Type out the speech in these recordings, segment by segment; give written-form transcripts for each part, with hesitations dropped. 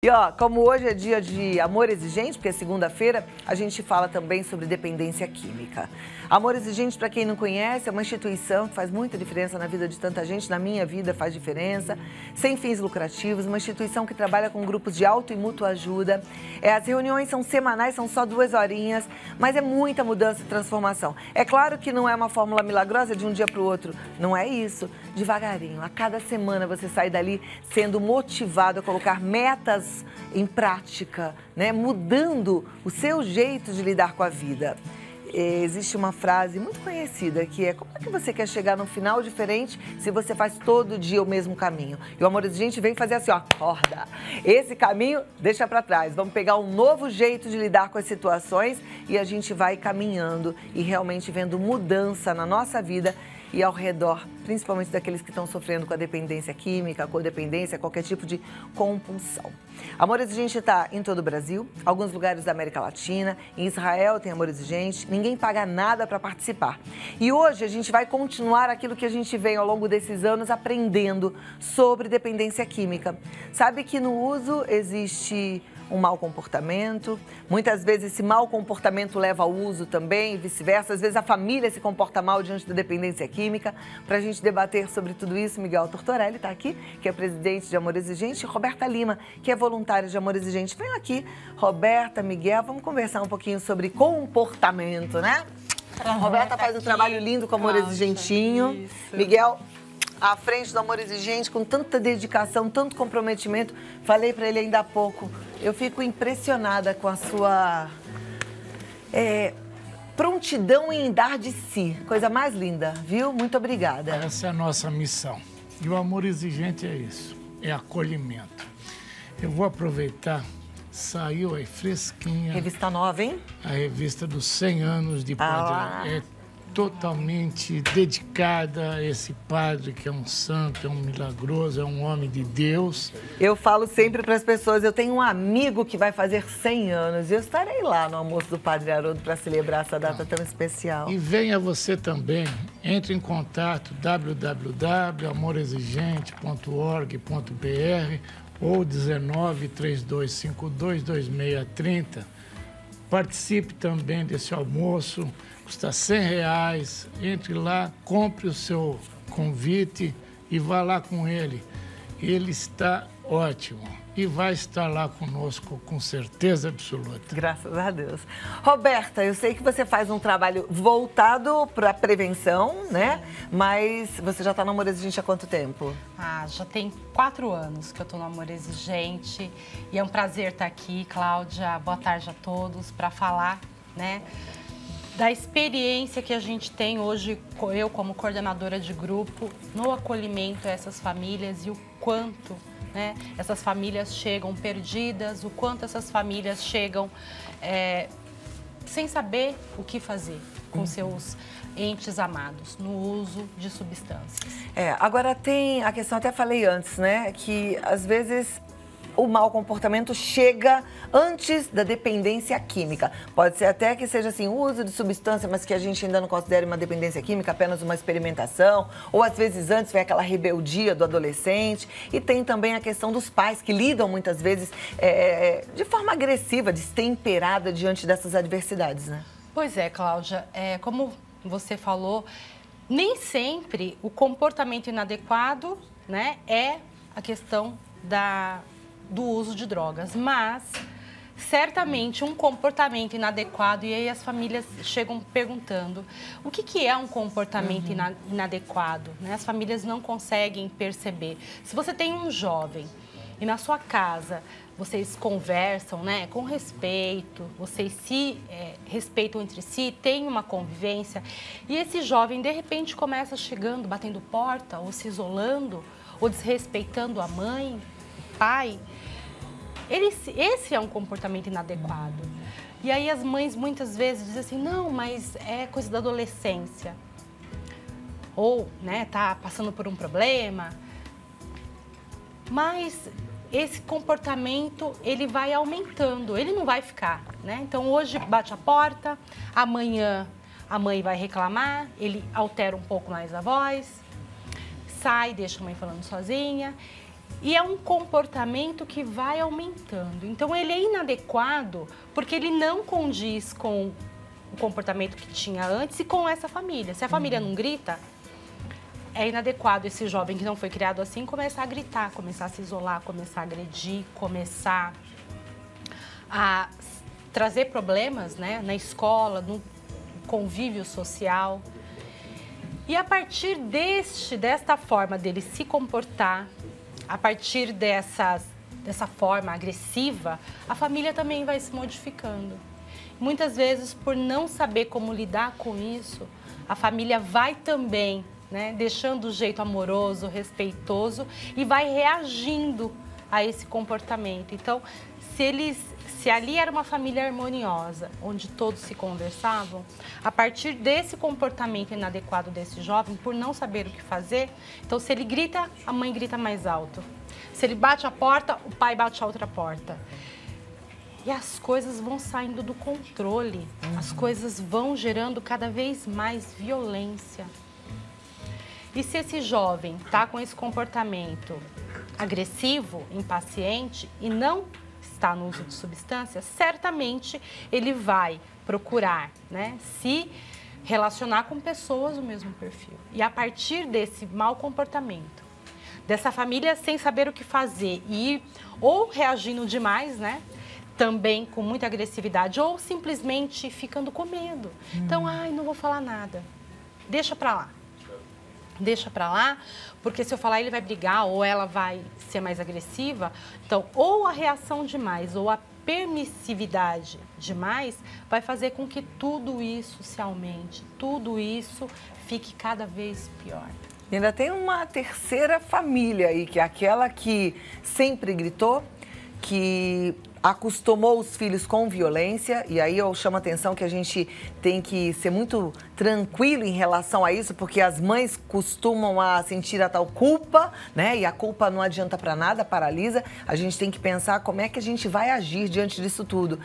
E ó, como hoje é dia de Amor Exigente, porque é segunda-feira, a gente fala também sobre dependência química. Amor Exigente, para quem não conhece, é uma instituição que faz muita diferença na vida de tanta gente, na minha vida faz diferença, sem fins lucrativos, uma instituição que trabalha com grupos de auto e mútua ajuda. As reuniões são semanais, são só 2 horinhas, mas é muita mudança e transformação. É claro que não é uma fórmula milagrosa de um dia para o outro, não é isso. Devagarinho, a cada semana você sai dali sendo motivado a colocar metas em prática, né? Mudando o seu jeito de lidar com a vida. Existe uma frase muito conhecida que é: como é que você quer chegar num final diferente se você faz todo dia o mesmo caminho? E o Amor Exigente vem fazer assim, ó, acorda. Esse caminho deixa pra trás. Vamos pegar um novo jeito de lidar com as situações e a gente vai caminhando e realmente vendo mudança na nossa vida e ao redor, principalmente daqueles que estão sofrendo com a dependência química, codependência, qualquer tipo de compulsão. Amor Exigente está em todo o Brasil, alguns lugares da América Latina, em Israel tem Amor Exigente, ninguém paga nada para participar. E hoje a gente vai continuar aquilo que a gente vem ao longo desses anos aprendendo sobre dependência química. Sabe que no uso existe um mau comportamento, muitas vezes esse mau comportamento leva ao uso também e vice-versa, às vezes a família se comporta mal diante da dependência química. Para a gente debater sobre tudo isso, Miguel Tortorelli está aqui, que é presidente de Amor Exigente, e Roberta Lima, que é voluntária de Amor Exigente. Vem aqui, Roberta, Miguel, vamos conversar um pouquinho sobre comportamento, né? A Roberta faz um trabalho lindo com Amor Exigentinho. Isso. Miguel, à frente do Amor Exigente, com tanta dedicação, tanto comprometimento. Falei para ele ainda há pouco, eu fico impressionada com a sua prontidão em dar de si. Coisa mais linda, viu? Muito obrigada. Essa é a nossa missão. E o Amor Exigente é isso, é acolhimento. Eu vou aproveitar, saiu aí fresquinha. Revista nova, hein? A revista dos 100 anos de Padre. É totalmente dedicada a esse padre que é um santo, é um milagroso, é um homem de Deus. Eu falo sempre para as pessoas, eu tenho um amigo que vai fazer 100 anos e eu estarei lá no almoço do Padre Haroldo para celebrar essa data tão especial. E venha você também, entre em contato www.amorexigente.org.br ou 19-3252-2630. Participe também desse almoço, custa R$100. Entre lá, compre o seu convite e vá lá com ele. Ele está ótimo e vai estar lá conosco com certeza absoluta. Graças a Deus. Roberta, eu sei que você faz um trabalho voltado para a prevenção, né? Mas você já está no Amor Exigente há quanto tempo? Já tem 4 anos que eu estou no Amor Exigente e é um prazer estar aqui, Cláudia. Boa tarde a todos, para falar, né, da experiência que a gente tem hoje, eu como coordenadora de grupo, no acolhimento a essas famílias e o quanto, né, essas famílias chegam perdidas, o quanto essas famílias chegam sem saber o que fazer com seus entes amados, no uso de substâncias. Agora tem a questão, até falei antes, né, que às vezes o mau comportamento chega antes da dependência química. Pode ser até que seja assim, o uso de substância, mas que a gente ainda não considere uma dependência química, apenas uma experimentação. Ou às vezes antes vem aquela rebeldia do adolescente. E tem também a questão dos pais que lidam muitas vezes de forma agressiva, destemperada diante dessas adversidades, né? Pois é, Cláudia, como você falou, nem sempre o comportamento inadequado, né, é a questão do uso de drogas, mas certamente um comportamento inadequado, e aí as famílias chegam perguntando o que é um comportamento inadequado, né? As famílias não conseguem perceber. Se você tem um jovem e na sua casa vocês conversam, né, com respeito, vocês se respeitam entre si, tem uma convivência, e esse jovem de repente começa chegando, batendo porta, ou se isolando, ou desrespeitando a mãe, pai, esse é um comportamento inadequado. E aí as mães muitas vezes dizem assim, não, mas é coisa da adolescência. Ou, né, tá passando por um problema. Mas esse comportamento, ele vai aumentando, ele não vai ficar, né? Então hoje bate a porta, amanhã a mãe vai reclamar, ele altera um pouco mais a voz, sai, deixa a mãe falando sozinha. E é um comportamento que vai aumentando. Então, ele é inadequado porque ele não condiz com o comportamento que tinha antes e com essa família. Se a família não grita, é inadequado esse jovem que não foi criado assim começar a gritar, começar a se isolar, começar a agredir, começar a trazer problemas, né, na escola, no convívio social. E a partir desta forma dele se comportar, a partir dessa forma agressiva, a família também vai se modificando. Muitas vezes, por não saber como lidar com isso, a família vai também, né, deixando o jeito amoroso, respeitoso e vai reagindo a esse comportamento. Então, se ali era uma família harmoniosa, onde todos se conversavam, a partir desse comportamento inadequado desse jovem, por não saber o que fazer, então se ele grita, a mãe grita mais alto. Se ele bate a porta, o pai bate a outra porta. E as coisas vão saindo do controle, as coisas vão gerando cada vez mais violência. E se esse jovem está com esse comportamento agressivo, impaciente e não está no uso de substâncias, certamente ele vai procurar, né, se relacionar com pessoas do mesmo perfil. E a partir desse mau comportamento, dessa família sem saber o que fazer e ou reagindo demais, né, também com muita agressividade, ou simplesmente ficando com medo. Então, não vou falar nada, deixa pra lá. Deixa pra lá, porque se eu falar ele vai brigar ou ela vai ser mais agressiva. Então, ou a reação demais ou a permissividade demais vai fazer com que tudo isso se aumente, tudo isso fique cada vez pior. E ainda tem uma terceira família aí, que é aquela que sempre gritou, que acostumou os filhos com violência, e aí eu chamo a atenção que a gente tem que ser muito tranquilo em relação a isso, porque as mães costumam a sentir a tal culpa, né? E a culpa não adianta para nada, paralisa. A gente tem que pensar como é que a gente vai agir diante disso tudo,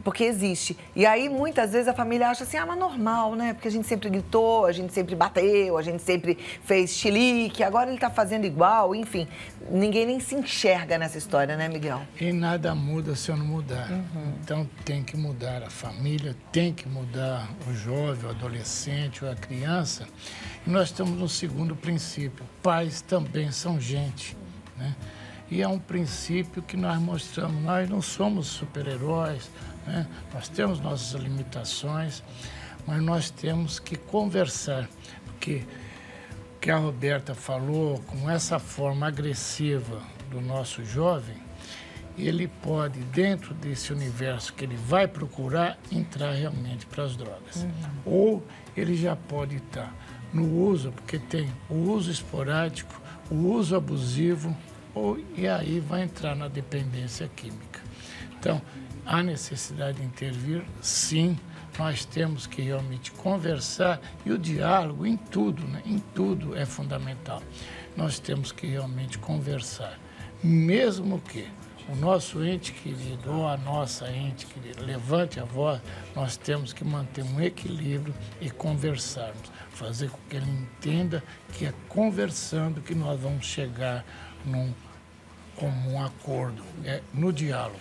porque existe. E aí muitas vezes a família acha assim, mas normal, né? Porque a gente sempre gritou, a gente sempre bateu, a gente sempre fez chilique, agora ele tá fazendo igual, enfim. Ninguém nem se enxerga nessa história, né, Miguel? E nada muda se eu não mudar. Então tem que mudar a família, tem que mudar o jovem, o adolescente ou a criança. E nós estamos no segundo princípio. Pais também são gente, né? E é um princípio que nós mostramos. Nós não somos super-heróis, né? Nós temos nossas limitações, mas nós temos que conversar. Porque o que a Roberta falou, com essa forma agressiva do nosso jovem, ele pode, dentro desse universo que ele vai procurar, entrar realmente para as drogas. Ou ele já pode estar no uso, porque tem o uso esporádico, o uso abusivo, e aí vai entrar na dependência química. Então, há necessidade de intervir, sim. Nós temos que realmente conversar, e o diálogo em tudo, né? Em tudo é fundamental. Nós temos que realmente conversar, mesmo que o nosso ente querido ou a nossa ente querida levante a voz, nós temos que manter um equilíbrio e conversarmos, fazer com que ele entenda que é conversando que nós vamos chegar num comum acordo, no diálogo.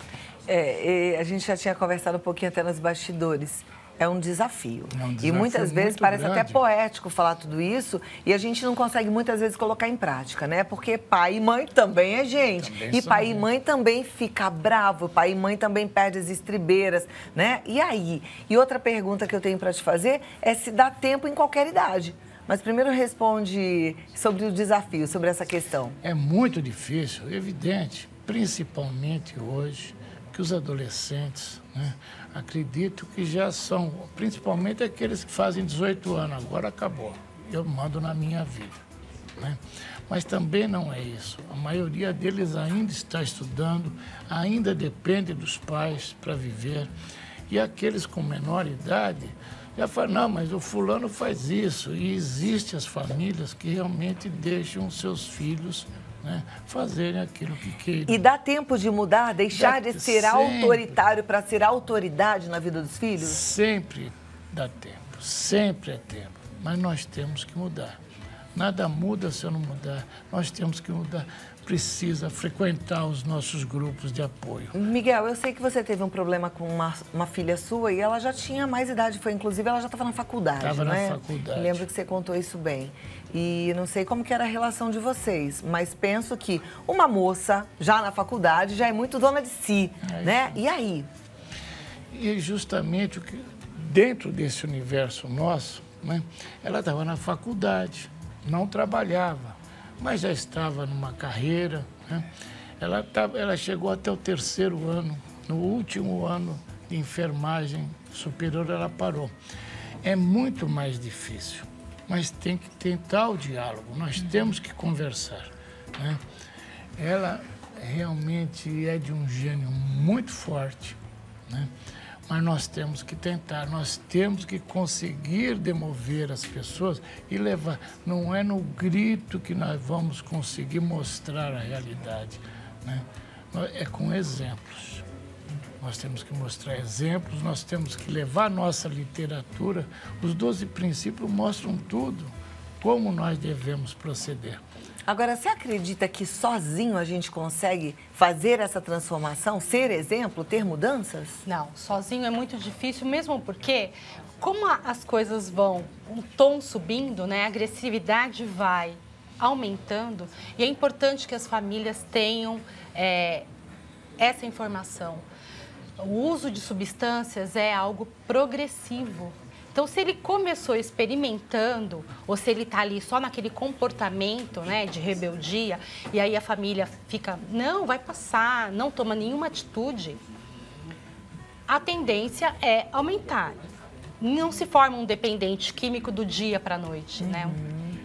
A gente já tinha conversado um pouquinho até nos bastidores. É um desafio. E muitas vezes parece até poético falar tudo isso e a gente não consegue muitas vezes colocar em prática, né? Porque pai e mãe também é gente. E pai e mãe também fica bravo, pai e mãe também perde as estribeiras, né? E aí? E outra pergunta que eu tenho para te fazer é se dá tempo em qualquer idade. Mas primeiro responde sobre o desafio, sobre essa questão. É muito difícil, evidente, principalmente hoje, que os adolescentes, né, acredito que já são, principalmente aqueles que fazem 18 anos, agora acabou, eu mando na minha vida, né? Mas também não é isso, a maioria deles ainda está estudando, ainda depende dos pais para viver, e aqueles com menor idade já falam, não, mas o fulano faz isso, e existem as famílias que realmente deixam os seus filhos, né, fazerem aquilo que queiram. E dá tempo de mudar, deixar de ser autoritário para ser autoridade na vida dos filhos? Sempre dá tempo, sempre é tempo. Mas nós temos que mudar. Nada muda se eu não mudar. Nós temos que mudar. precisa frequentar os nossos grupos de apoio. Miguel, eu sei que você teve um problema com uma filha sua e ela já tinha mais idade, inclusive ela já estava na faculdade, Estava né? na faculdade. Lembro que você contou isso bem. E não sei como que era a relação de vocês, mas penso que uma moça já na faculdade já é muito dona de si, né? E aí? E justamente o que, dentro desse universo nosso, né, ela estava na faculdade, não trabalhava, mas já estava numa carreira, né? Ela chegou até o 3º ano, no último ano de enfermagem superior ela parou. É muito mais difícil, mas tem que tentar o diálogo, nós temos que conversar, né? Ela realmente é de um gênio muito forte, né? Mas nós temos que tentar, nós temos que conseguir demover as pessoas e levar. Não é no grito que nós vamos conseguir mostrar a realidade, né? É com exemplos. Nós temos que mostrar exemplos, nós temos que levar a nossa literatura. Os 12 princípios mostram tudo, como nós devemos proceder. Agora, você acredita que sozinho a gente consegue fazer essa transformação, ser exemplo, ter mudanças? Não, sozinho é muito difícil, mesmo porque, como as coisas vão, um tom subindo, né, a agressividade vai aumentando, e é importante que as famílias tenham essa informação. O uso de substâncias é algo progressivo. Então, se ele começou experimentando, ou se ele está ali só naquele comportamento, né, de rebeldia, e aí a família fica, não, vai passar, não toma nenhuma atitude, a tendência é aumentar. Não se forma um dependente químico do dia para a noite, né?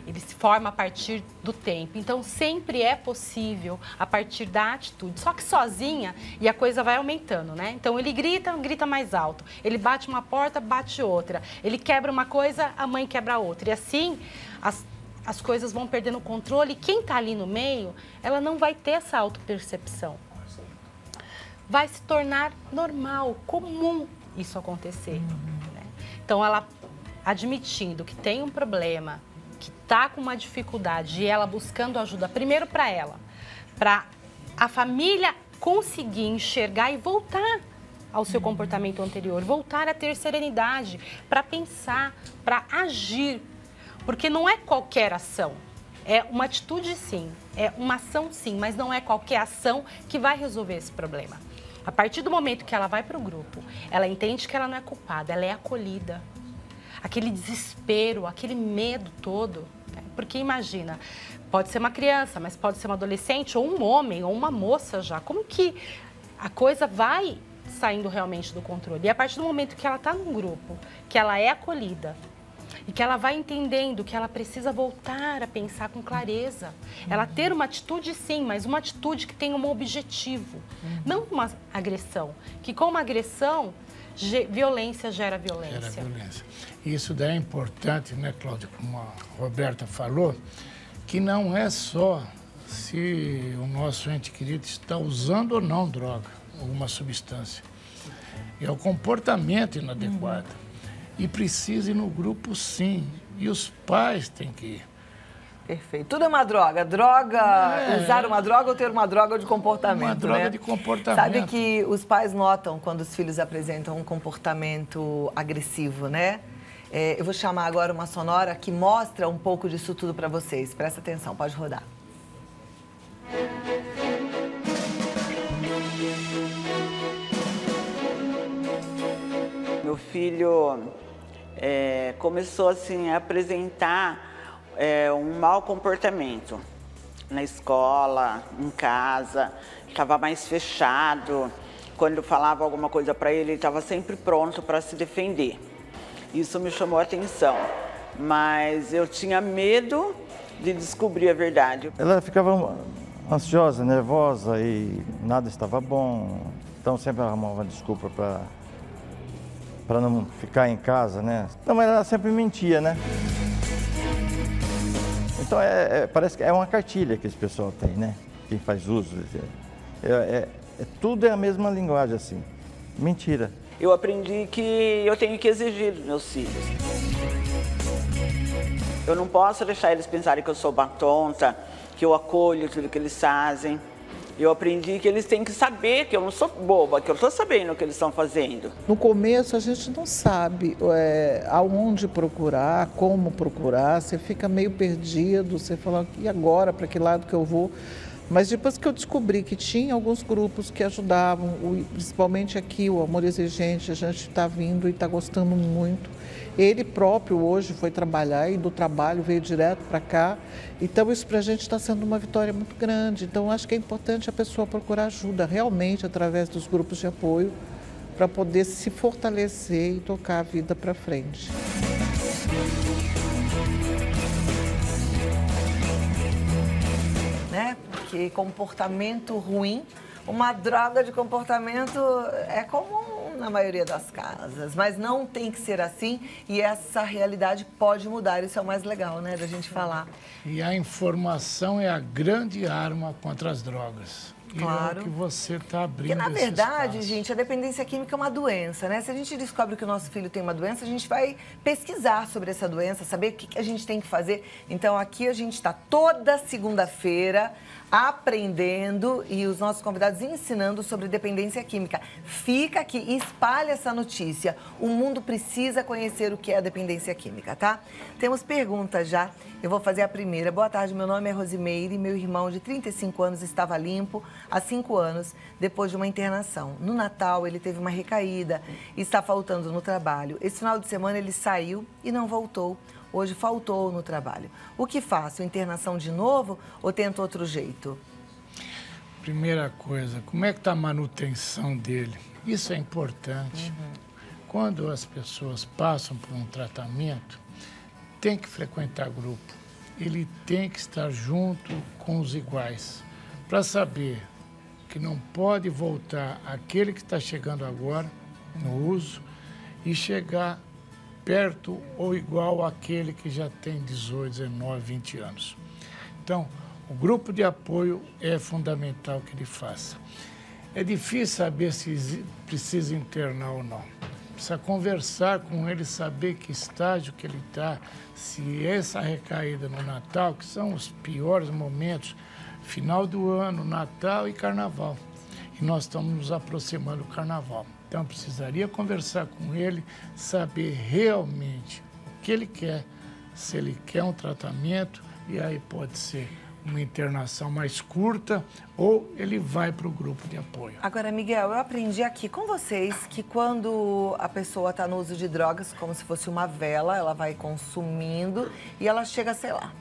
Ele se forma a partir do tempo. Então, sempre é possível a partir da atitude. Só que sozinha, e a coisa vai aumentando, né? Então, ele grita mais alto. Ele bate uma porta, bate outra. Ele quebra uma coisa, a mãe quebra outra. E assim, as coisas vão perdendo o controle. E quem está ali no meio, ela não vai ter essa autopercepção. Vai se tornar normal, comum isso acontecer. Né? Então, ela admitindo que tem um problema, que está com uma dificuldade e ela buscando ajuda, primeiro para ela, para a família conseguir enxergar e voltar ao seu comportamento anterior, voltar a ter serenidade para pensar, para agir, porque não é qualquer ação, é uma atitude sim, é uma ação sim, mas não é qualquer ação que vai resolver esse problema. A partir do momento que ela vai para o grupo, ela entende que ela não é culpada, ela é acolhida. Aquele desespero, aquele medo todo, né? Porque imagina, pode ser uma criança, mas pode ser um adolescente, ou um homem, ou uma moça já. Como que a coisa vai saindo realmente do controle? E a partir do momento que ela está num grupo, que ela é acolhida, e que ela vai entendendo que ela precisa voltar a pensar com clareza. Ela ter uma atitude sim, mas uma atitude que tenha um objetivo, não uma agressão. Que com uma agressão, violência gera violência. Gera violência. Isso daí é importante, né, Cláudia, como a Roberta falou, que não é só se o nosso ente querido está usando ou não droga, alguma substância. É o comportamento inadequado. E precisa ir no grupo sim, e os pais têm que ir. Perfeito. Tudo é uma droga. Usar uma droga ou ter uma droga de comportamento. Uma droga, né? De comportamento. Sabe que os pais notam quando os filhos apresentam um comportamento agressivo, né? Eu vou chamar agora uma sonora que mostra um pouco disso tudo para vocês. Presta atenção, pode rodar. Meu filho começou assim, a apresentar um mau comportamento na escola, em casa, estava mais fechado. Quando eu falava alguma coisa para ele, ele estava sempre pronto para se defender. Isso me chamou a atenção, mas eu tinha medo de descobrir a verdade. Ela ficava ansiosa, nervosa e nada estava bom, então sempre arrumava uma desculpa para não ficar em casa, né? Não, mas ela sempre mentia, né? Então, parece que é uma cartilha que esse pessoal tem, né? Quem faz uso. Tudo é a mesma linguagem, assim. Mentira. Eu aprendi que eu tenho que exigir dos meus filhos. Eu não posso deixar eles pensarem que eu sou uma tonta, que eu acolho tudo que eles fazem. Eu aprendi que eles têm que saber que eu não sou boba, que eu estou sabendo o que eles estão fazendo. No começo a gente não sabe aonde procurar, como procurar, você fica meio perdido, você fala, e agora, para que lado que eu vou? Mas depois que eu descobri que tinha alguns grupos que ajudavam, principalmente aqui, o Amor Exigente, a gente está vindo e está gostando muito. Ele próprio hoje foi trabalhar e do trabalho veio direto para cá. Então isso para a gente está sendo uma vitória muito grande. Então acho que é importante a pessoa procurar ajuda realmente através dos grupos de apoio para poder se fortalecer e tocar a vida para frente. Né? Porque comportamento ruim, uma droga de comportamento é comum na maioria das casas, mas não tem que ser assim e essa realidade pode mudar, isso é o mais legal, né, da gente falar. E a informação é a grande arma contra as drogas. Claro. E é o que você está abrindo. Porque, na verdade, gente, a dependência química é uma doença, né? Se a gente descobre que o nosso filho tem uma doença, a gente vai pesquisar sobre essa doença, saber o que a gente tem que fazer. Então, aqui a gente está toda segunda-feira aprendendo e os nossos convidados ensinando sobre dependência química. Fica aqui e espalha essa notícia. O mundo precisa conhecer o que é a dependência química, tá? Temos perguntas já. Eu vou fazer a primeira. Boa tarde, meu nome é Rosimeire. Meu irmão de 35 anos estava limpo há 5 anos, depois de uma internação. No Natal, ele teve uma recaída e está faltando no trabalho. Esse final de semana, ele saiu e não voltou. Hoje faltou no trabalho. O que faço? Internação de novo ou tento outro jeito? Primeira coisa, como é que está a manutenção dele? Isso é importante. Quando as pessoas passam por um tratamento, tem que frequentar grupo. Ele tem que estar junto com os iguais, para saber que não pode voltar aquele que está chegando agora no uso e chegar perto ou igual àquele que já tem 18, 19, 20 anos. Então, o grupo de apoio é fundamental que ele faça. É difícil saber se precisa internar ou não. Precisa conversar com ele, saber que estágio que ele está, se essa recaída no Natal, que são os piores momentos, final do ano, Natal e Carnaval. E nós estamos nos aproximando do Carnaval. Então, precisaria conversar com ele, saber realmente o que ele quer, se ele quer um tratamento, e aí pode ser uma internação mais curta ou ele vai para o grupo de apoio. Agora, Miguel, eu aprendi aqui com vocês que quando a pessoa está no uso de drogas, como se fosse uma vela, ela vai consumindo e ela chega, sei lá,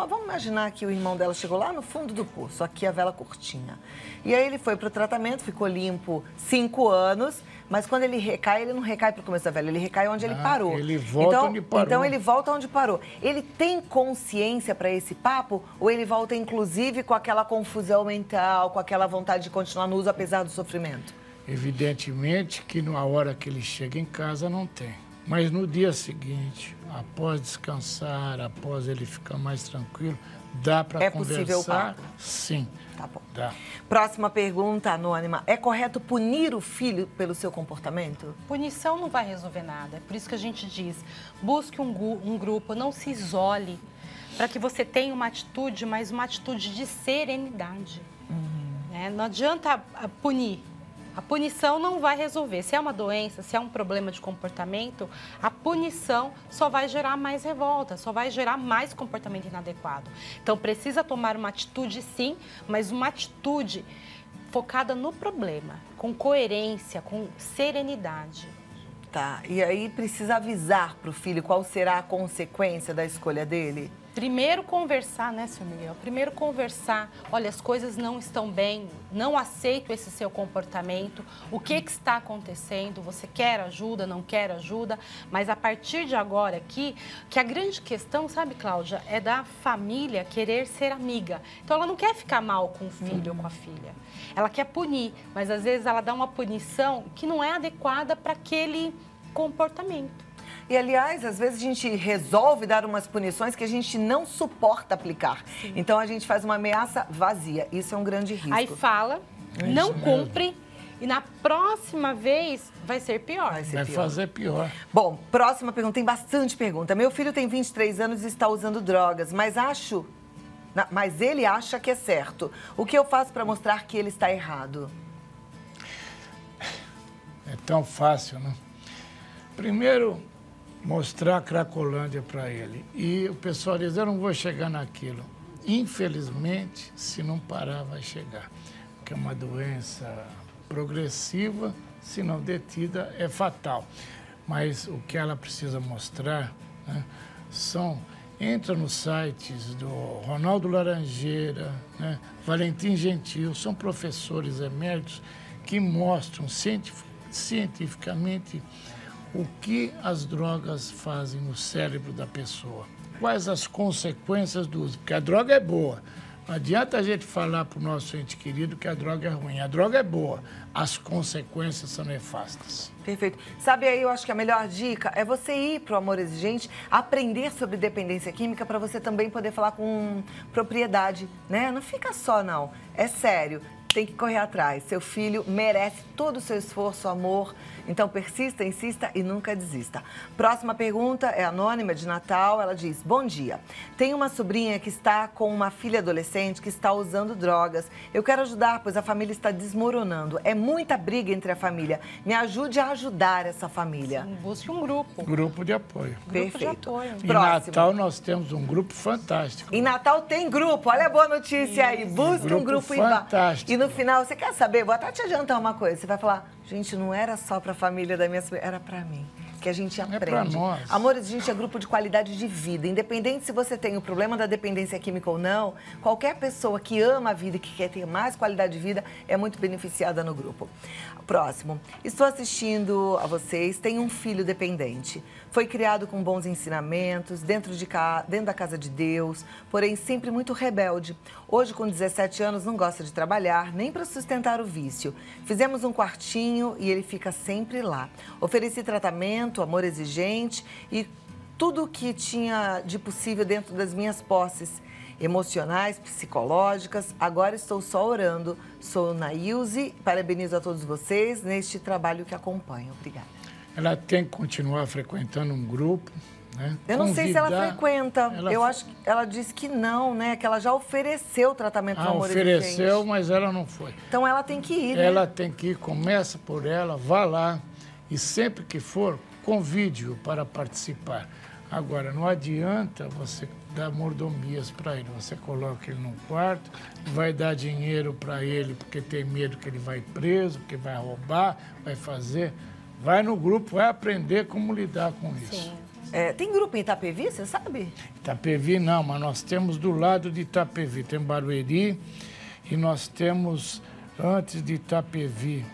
vamos imaginar que o irmão dela chegou lá no fundo do poço, aqui a vela curtinha. E aí ele foi para o tratamento, ficou limpo 5 anos, mas quando ele recai, ele não recai para o começo da vela, ele recai onde ele parou. Ele volta onde parou. Então ele volta onde parou. Ele tem consciência para esse papo ou ele volta inclusive com aquela confusão mental, com aquela vontade de continuar no uso apesar do sofrimento? Evidentemente que na hora que ele chega em casa não tem. Mas no dia seguinte, após descansar, após ele ficar mais tranquilo, dá para conversar? É possível o papo? Sim. Tá bom. Dá. Próxima pergunta, anônima. É correto punir o filho pelo seu comportamento? Punição não vai resolver nada. É por isso que a gente diz, busque um grupo, não se isole, para que você tenha uma atitude, mas uma atitude de serenidade. Não adianta punir. A punição não vai resolver. Se é uma doença, se é um problema de comportamento, a punição só vai gerar mais revolta, só vai gerar mais comportamento inadequado. Então, precisa tomar uma atitude, sim, mas uma atitude focada no problema, com coerência, com serenidade. Tá, e aí precisa avisar para o filho qual será a consequência da escolha dele? Primeiro conversar, né, seu Miguel? Primeiro conversar. Olha, as coisas não estão bem, não aceito esse seu comportamento. O que está acontecendo? Você quer ajuda, não quer ajuda? Mas a partir de agora aqui, que a grande questão, sabe, Cláudia, é da família querer ser amiga. Então, ela não quer ficar mal com o filho ou com a filha. Ela quer punir, mas às vezes ela dá uma punição que não é adequada para aquele comportamento. E, aliás, às vezes a gente resolve dar umas punições que a gente não suporta aplicar. Sim. Então, a gente faz uma ameaça vazia. Isso é um grande risco. Aí fala, não cumpre e na próxima vez vai ser pior. Vai fazer pior. Bom, próxima pergunta. Tem bastante pergunta. Meu filho tem 23 anos e está usando drogas, mas acho mas ele acha que é certo. O que eu faço para mostrar que ele está errado? É tão fácil, né? Primeiro, mostrar a Cracolândia para ele. E o pessoal diz, eu não vou chegar naquilo. Infelizmente, se não parar, vai chegar. Porque é uma doença progressiva, se não detida, é fatal. Mas o que ela precisa mostrar, né, entra nos sites do Ronaldo Laranjeira, né, Valentim Gentil, são professores eméritos que mostram cientificamente o que as drogas fazem no cérebro da pessoa. Quais as consequências do uso, porque a droga é boa. Não adianta a gente falar para o nosso ente querido que a droga é ruim. A droga é boa, as consequências são nefastas. Perfeito. Sabe aí, eu acho que a melhor dica é você ir para o Amor Exigente, aprender sobre dependência química para você também poder falar com propriedade, né? Não fica só, não. É sério. Tem que correr atrás. Seu filho merece todo o seu esforço, amor. Então, persista, insista e nunca desista. Próxima pergunta é anônima, de Natal. Ela diz, bom dia. Tenho uma sobrinha que está com uma filha adolescente que está usando drogas. Eu quero ajudar, pois a família está desmoronando. É muita briga entre a família. Me ajude a ajudar essa família. Sim, busque um grupo. Grupo de apoio. Perfeito. Grupo de apoio. Em Natal, nós temos um grupo fantástico. Em Natal tem grupo. Olha a boa notícia aí. Busque um grupo fantástico. E no final, você quer saber? Vou até te adiantar uma coisa. Você vai falar, gente, não era só para a família da minha sobrinha, era para mim. Que a gente aprende. É para nós. Amor Exigente é grupo de qualidade de vida. Independente se você tem o problema da dependência química ou não, qualquer pessoa que ama a vida e que quer ter mais qualidade de vida é muito beneficiada no grupo. Próximo. Estou assistindo a vocês. Tenho um filho dependente. Foi criado com bons ensinamentos, dentro da casa de Deus, porém sempre muito rebelde. Hoje, com 17 anos, não gosta de trabalhar, nem para sustentar o vício. Fizemos um quartinho e ele fica sempre lá. Ofereci tratamento, Amor Exigente e tudo o que tinha de possível dentro das minhas posses emocionais, psicológicas. Agora estou só orando. Sou Nailze, parabenizo a todos vocês neste trabalho que acompanho. Obrigada. Ela tem que continuar frequentando um grupo, né? Eu não sei se ela frequenta. Eu acho que ela disse que não, né? Que ela já ofereceu o tratamento do Amor Exigente. Ofereceu, mas ela não foi. Então ela tem que ir, né? Ela tem que ir, começa por ela, vá lá e sempre que for, convide-o para participar. Agora, não adianta você dar mordomias para ele. Você coloca ele num quarto, vai dar dinheiro para ele porque tem medo que ele vai preso, que vai roubar, vai fazer. Vai no grupo, vai aprender como lidar com isso. Sim. Tem grupo em Itapevi, você sabe? Itapevi não, mas nós temos do lado de Itapevi. Tem Barueri e nós temos, antes de Itapevi,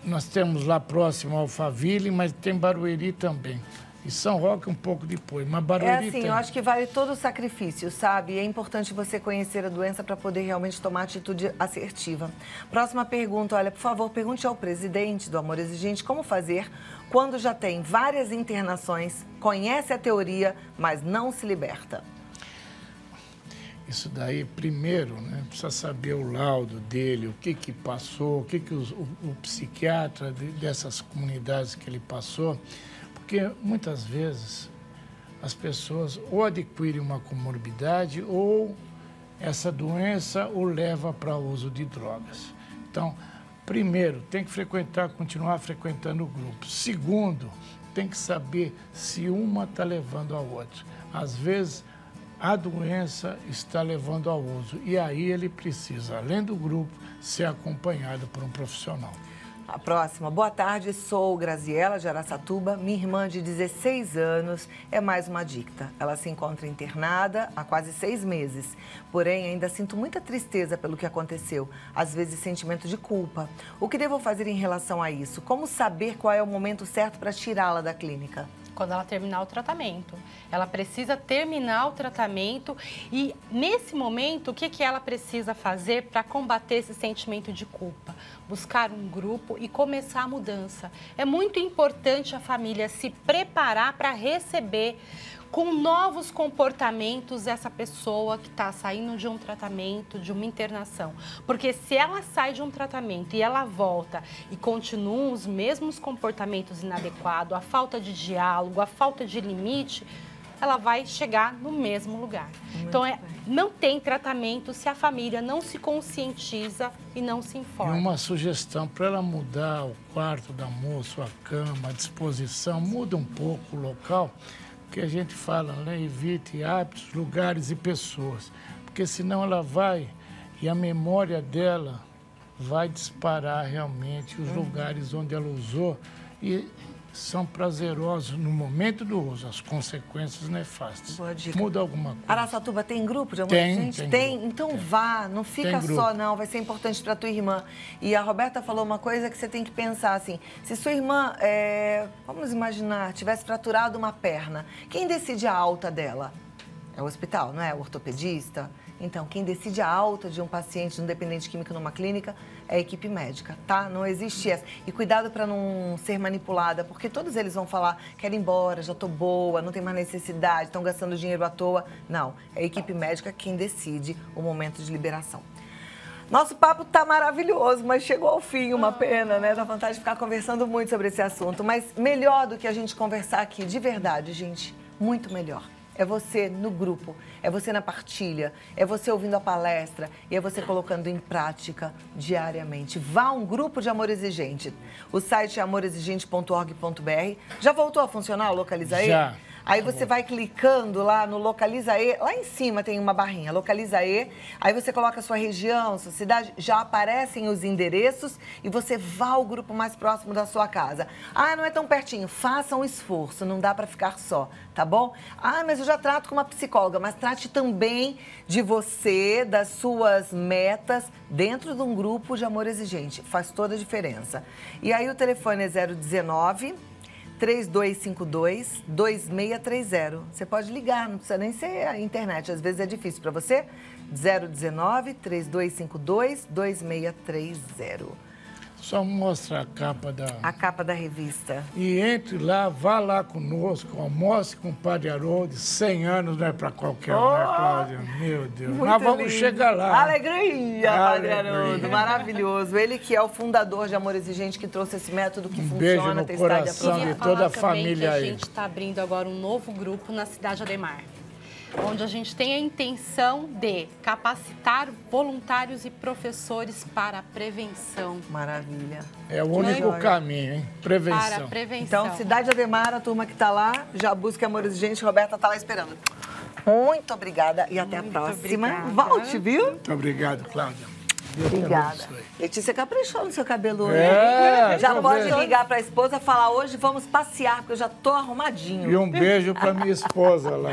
nós temos lá próximo Alphaville, mas tem Barueri também. E São Roque um pouco depois, mas Barueri tem. Eu acho que vale todo o sacrifício, sabe? É importante você conhecer a doença para poder realmente tomar atitude assertiva. Próxima pergunta, olha, por favor, pergunte ao presidente do Amor Exigente como fazer quando já tem várias internações, conhece a teoria, mas não se liberta. Isso daí, primeiro, né, precisa saber o laudo dele, o que passou, o que o psiquiatra dessas comunidades que ele passou. Porque muitas vezes as pessoas ou adquirem uma comorbidade ou essa doença o leva para o uso de drogas. Então, primeiro, tem que continuar frequentando o grupo. Segundo, tem que saber se uma está levando a outra. Às vezes, a doença está levando ao uso e aí ele precisa, além do grupo, ser acompanhado por um profissional. A próxima. Boa tarde, sou Graziela de Araçatuba. Minha irmã de 16 anos é mais uma adicta. Ela se encontra internada há quase 6 meses. Porém, ainda sinto muita tristeza pelo que aconteceu. Às vezes, sentimento de culpa. O que devo fazer em relação a isso? Como saber qual é o momento certo para tirá-la da clínica? Quando ela terminar o tratamento. Ela precisa terminar o tratamento e, nesse momento, o que ela precisa fazer para combater esse sentimento de culpa? Buscar um grupo e começar a mudança. É muito importante a família se preparar para receber com novos comportamentos essa pessoa que está saindo de um tratamento, de uma internação. Porque se ela sai de um tratamento e ela volta e continuam os mesmos comportamentos inadequados, a falta de diálogo, a falta de limite, ela vai chegar no mesmo lugar. Então, não tem tratamento se a família não se conscientiza e não se informa. E uma sugestão para ela mudar o quarto da moça, a cama, a disposição, muda um pouco o local, porque a gente fala, né, evite hábitos, lugares e pessoas, porque senão ela vai e a memória dela vai disparar realmente os lugares onde ela usou e são prazerosos no momento do uso, as consequências nefastas. Boa dica. Muda alguma coisa. Araçatuba tem grupo de amor de gente? Tem grupo, Então tem. vá, não fica Tem só grupo. não, vai ser importante para tua irmã. E a Roberta falou uma coisa que você tem que pensar assim, se sua irmã, vamos imaginar, tivesse fraturado uma perna, quem decide a alta dela? É o hospital, não é? O ortopedista? Então, quem decide a alta de um paciente, de um dependente químico numa clínica, é a equipe médica, tá? Não existe essa. E cuidado para não ser manipulada, porque todos eles vão falar, quero ir embora, já tô boa, não tem mais necessidade, estão gastando dinheiro à toa. Não, é a equipe médica quem decide o momento de liberação. Nosso papo tá maravilhoso, mas chegou ao fim, uma pena, né? Dá vontade de ficar conversando muito sobre esse assunto. Mas melhor do que a gente conversar aqui, de verdade, gente, muito melhor. É você no grupo, é você na partilha, é você ouvindo a palestra e é você colocando em prática diariamente. Vá a um grupo de Amor Exigente. O site é amorexigente.org.br. Já voltou a funcionar o Localiza E? Já. Aí você vai clicando lá no Localiza E, lá em cima tem uma barrinha, Localiza E, aí você coloca a sua região, sua cidade, já aparecem os endereços e você vá ao grupo mais próximo da sua casa. Ah, não é tão pertinho, faça um esforço, não dá para ficar só, tá bom? Ah, mas eu já trato com uma psicóloga, mas trate também de você, das suas metas, dentro de um grupo de Amor Exigente, faz toda a diferença. E aí o telefone é 019... 3252-2630. Você pode ligar, não precisa nem ser a internet. Às vezes é difícil para você. 019-3252-2630. Só mostra a capa da... A capa da revista. E entre lá, vá lá conosco, almoce com o Padre Haroldo. 100 anos não é para qualquer um, né, Cláudia? Meu Deus. Muito Nós vamos lindo. chegar lá. Alegria, Padre Alegria. Haroldo. Maravilhoso. Ele que é o fundador de Amor Exigente, que trouxe esse método que beijo funciona. no tem estádio coração aprovado. de toda a Falar também família que aí. a gente está abrindo agora um novo grupo na cidade de Ademar, onde a gente tem a intenção de capacitar voluntários e professores para a prevenção. Maravilha. É o único Joia. caminho, hein? Prevenção. Para a prevenção. Então, Cidade Ademar, a turma que está lá, já busca Amor Exigente. Roberta está lá esperando. Muito obrigada e até a próxima. obrigada. Volte, viu? Muito obrigado, Cláudia. Deus te Obrigada. abençoe. Letícia caprichou no seu cabelo hoje. É, Já tô pode vendo. ligar para a esposa e falar, hoje vamos passear, porque eu já tô arrumadinho. E um beijo para minha esposa lá.